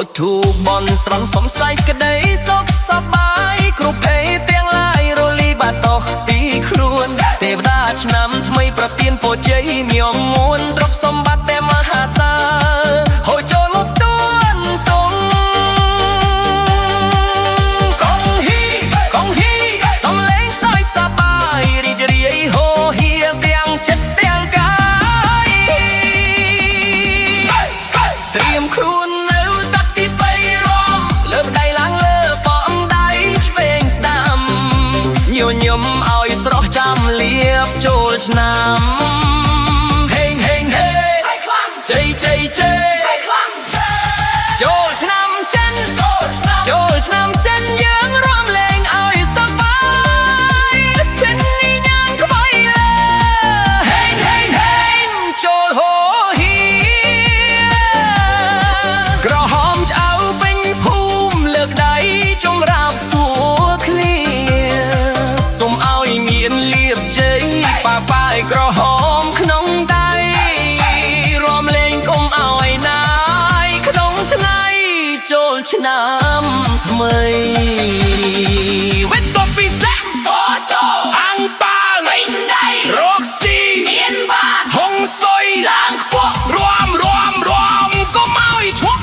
ถูกบอนស្រន់សំសៃក្តីសុខសប្បាយគ្រប់ភេទទាំងឡាយរលីបាតោពីខ្លួនទេវតាឆ្នាំថ្មីប្រទានពរជ័យញោមមួនទ្រព្យសម្បត្តិតែមហាសាលហូរចូលលុបទួនតុងកងហ៊ីសំលេងសើចសប្បាយរីករាយហូរហៀទាំងចិត្តទាំងកាយត្រៀមខ្លួនខ្ញុំឲ្យស្រស់ចាំលៀបចូលឆ្នាំហេងជ័យចូលឆ្នាំចិនយើងរាំលេងឲ្យសប្បាយសិននេះញ៉ាំក្បៃលើហេងចូលហូហៀក្រហមឆ្អៅពេញភូមិលើកដៃចម្រាបសួរគ្នាសូមឲ្យមានលៀបជ័យប៉ាប៉ាយក្រហមក្នុងដៃរំលេងកុំឲ្យណាយក្នុងថ្ងៃចូលឆ្នាំថ្មីវិតក៏ពិសេសក៏ចូលអង្គប៉ាថ្ងៃដៃរកស៊ីមានបាតហុងសុយឡើងខ្ពស់រួមកុំឲ្យឈប់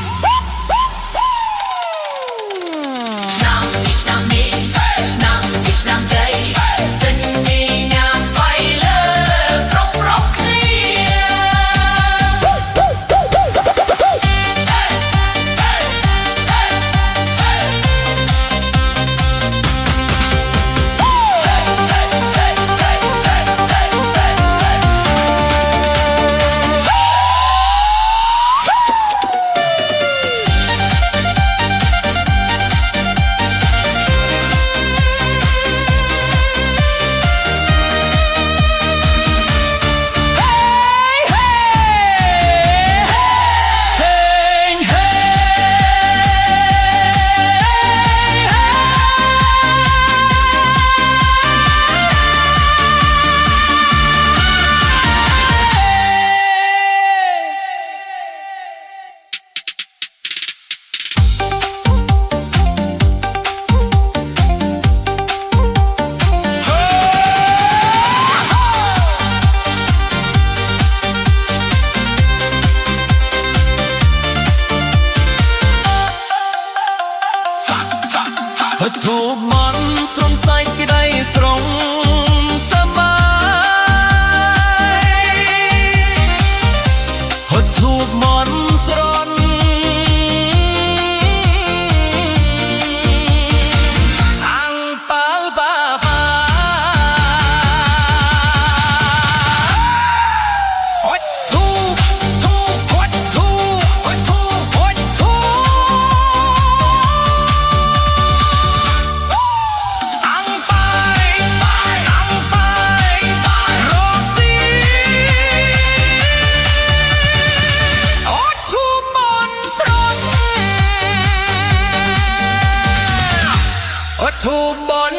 ទូបន់ស្រន់សាច់ក្តីស្រងសប្បាយទូបន់ស្រន់អង្គប៉ាល់បាហ្វាทูบบอน